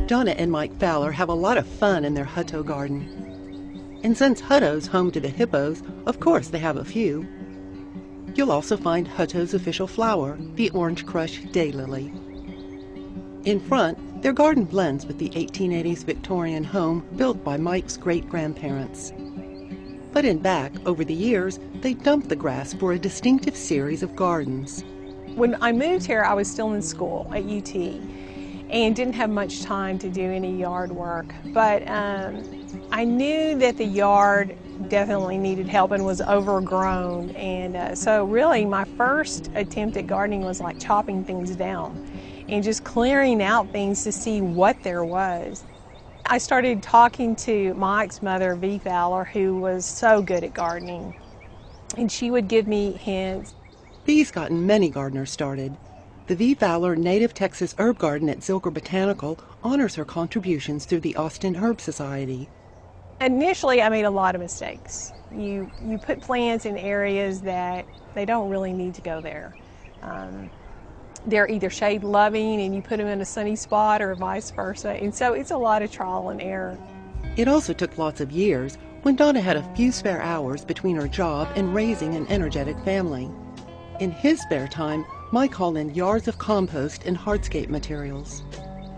Donna and Mike Fowler have a lot of fun in their Hutto garden. And since Hutto's home to the hippos, of course they have a few. You'll also find Hutto's official flower, the orange crush daylily. In front, their garden blends with the 1880s Victorian home built by Mike's great-grandparents. But in back, over the years, they dumped the grass for a distinctive series of gardens. When I moved here, I was still in school at UT and didn't have much time to do any yard work. But I knew that the yard definitely needed help and was overgrown. And so really my first attempt at gardening was like chopping things down and just clearing out things to see what there was. I started talking to Mike's mother, V. Fowler, who was so good at gardening, and she would give me hints. V's gotten many gardeners started. The V. Fowler Native Texas Herb Garden at Zilker Botanical honors her contributions through the Austin Herb Society. Initially, I made a lot of mistakes. You put plants in areas that they don't really need to go there. They're either shade loving and you put them in a sunny spot or vice versa, and so it's a lot of trial and error. It also took lots of years when Donna had a few spare hours between her job and raising an energetic family. In his spare time, Mike hauled in yards of compost and hardscape materials.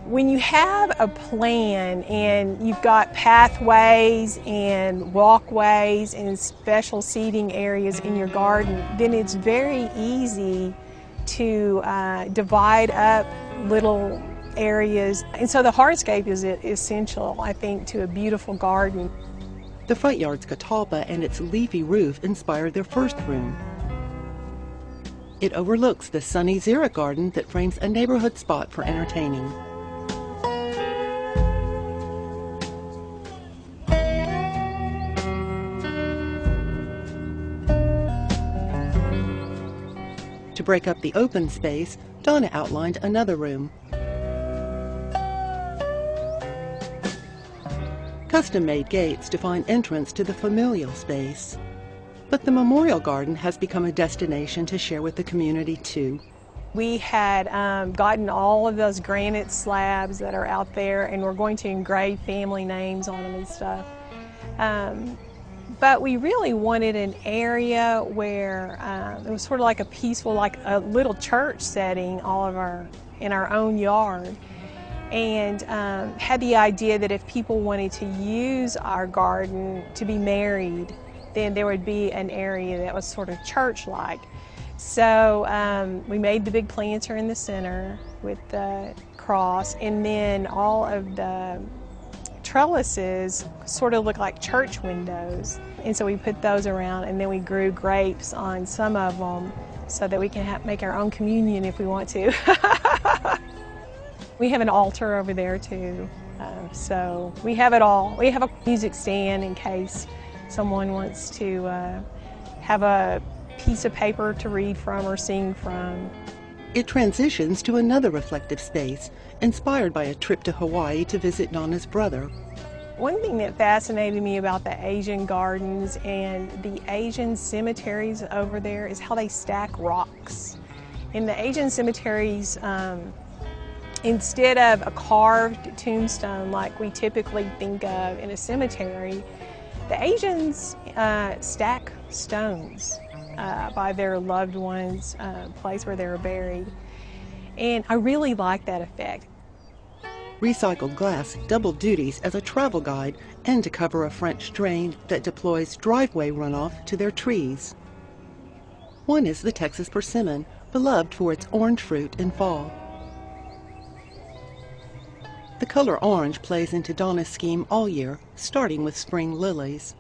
When you have a plan and you've got pathways and walkways and special seating areas in your garden, then it's very easy to divide up little areas. And so the hardscape is essential, I think, to a beautiful garden. The front yard's catalpa and its leafy roof inspired their first room. It overlooks the sunny xeric garden that frames a neighborhood spot for entertaining. To break up the open space, Donna outlined another room. Custom-made gates define entrance to the familial space. But the memorial garden has become a destination to share with the community too. We had gotten all of those granite slabs that are out there, and we're going to engrave family names on them and stuff. But we really wanted an area where it was sort of like a peaceful, like a little church setting, in our own yard. And had the idea that if people wanted to use our garden to be married, then there would be an area that was sort of church-like. So we made the big planter in the center with the cross, and then all of the trellises sort of look like church windows. And so we put those around, and then we grew grapes on some of them so that we can make our own communion if we want to. We have an altar over there too. So we have it all. We have a music stand in case someone wants to have a piece of paper to read from or sing from. It transitions to another reflective space, inspired by a trip to Hawaii to visit Donna's brother. One thing that fascinated me about the Asian gardens and the Asian cemeteries over there is how they stack rocks. In the Asian cemeteries, instead of a carved tombstone like we typically think of in a cemetery, the Asians stack stones by their loved ones' place where they were buried. And I really like that effect. Recycled glass double duties as a travel guide and to cover a French drain that deploys driveway runoff to their trees. One is the Texas persimmon, beloved for its orange fruit in fall. The color orange plays into Donna's scheme all year, starting with spring lilies.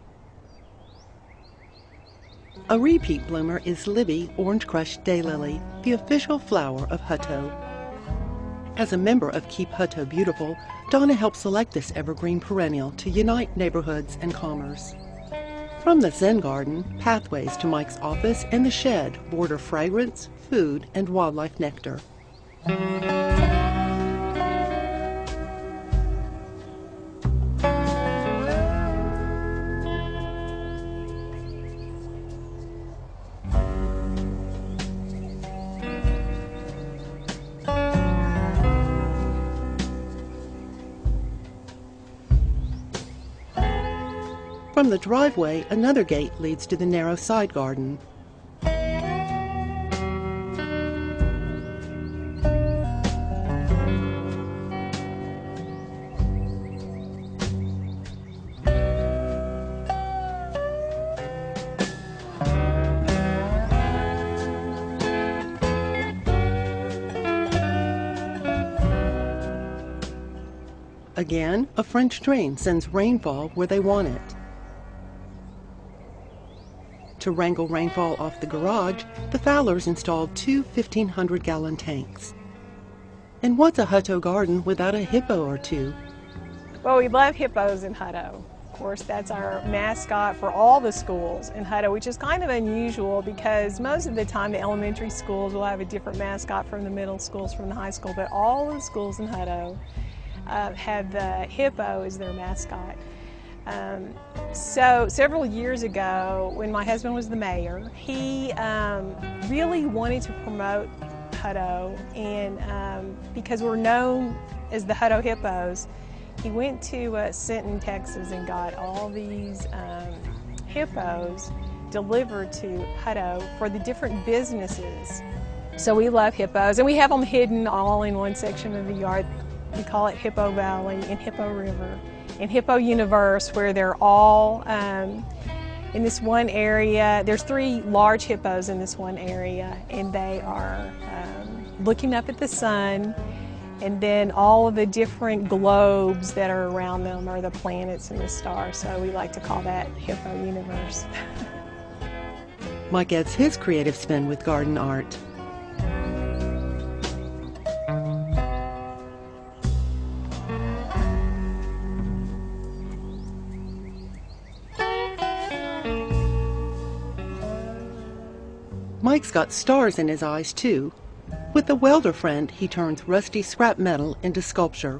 A repeat bloomer is Libby Orange Crush Daylily, the official flower of Hutto. As a member of Keep Hutto Beautiful, Donna helped select this evergreen perennial to unite neighborhoods and commerce. From the Zen Garden, pathways to Mike's office and the shed border fragrance, food, and wildlife nectar. From the driveway, another gate leads to the narrow side garden. Again, a French drain sends rainfall where they want it. To wrangle rainfall off the garage, the Fowlers installed two 1,500-gallon tanks. And what's a Hutto garden without a hippo or two? Well, we love hippos in Hutto. Of course, that's our mascot for all the schools in Hutto, which is kind of unusual because most of the time the elementary schools will have a different mascot from the middle schools, from the high school, but all the schools in Hutto have the hippo as their mascot. So several years ago, when my husband was the mayor, he really wanted to promote Hutto, and because we're known as the Hutto Hippos, he went to Sinton, Texas, and got all these hippos delivered to Hutto for the different businesses. So we love hippos, and we have them hidden all in one section of the yard. We call it Hippo Valley and Hippo River and Hippo Universe, where they're all in this one area. There's 3 large hippos in this one area, and they are looking up at the sun, and then all of the different globes that are around them are the planets and the stars, so we like to call that Hippo Universe. Mike adds his creative spin with garden art. Mike's got stars in his eyes, too. With a welder friend, he turns rusty scrap metal into sculpture.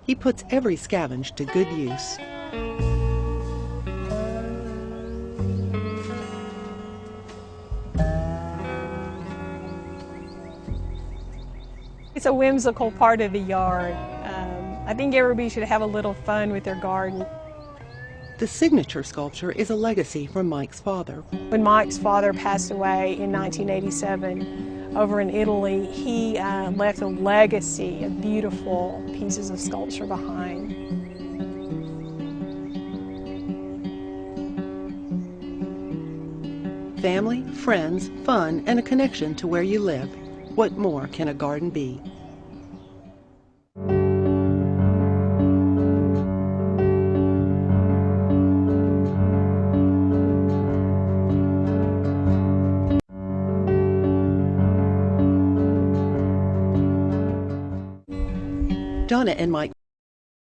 He puts every scavenge to good use. It's a whimsical part of the yard. I think everybody should have a little fun with their garden. The signature sculpture is a legacy from Mike's father. When Mike's father passed away in 1987 over in Italy, he left a legacy of beautiful pieces of sculpture behind. Family, friends, fun, and a connection to where you live. What more can a garden be? Donna and Mike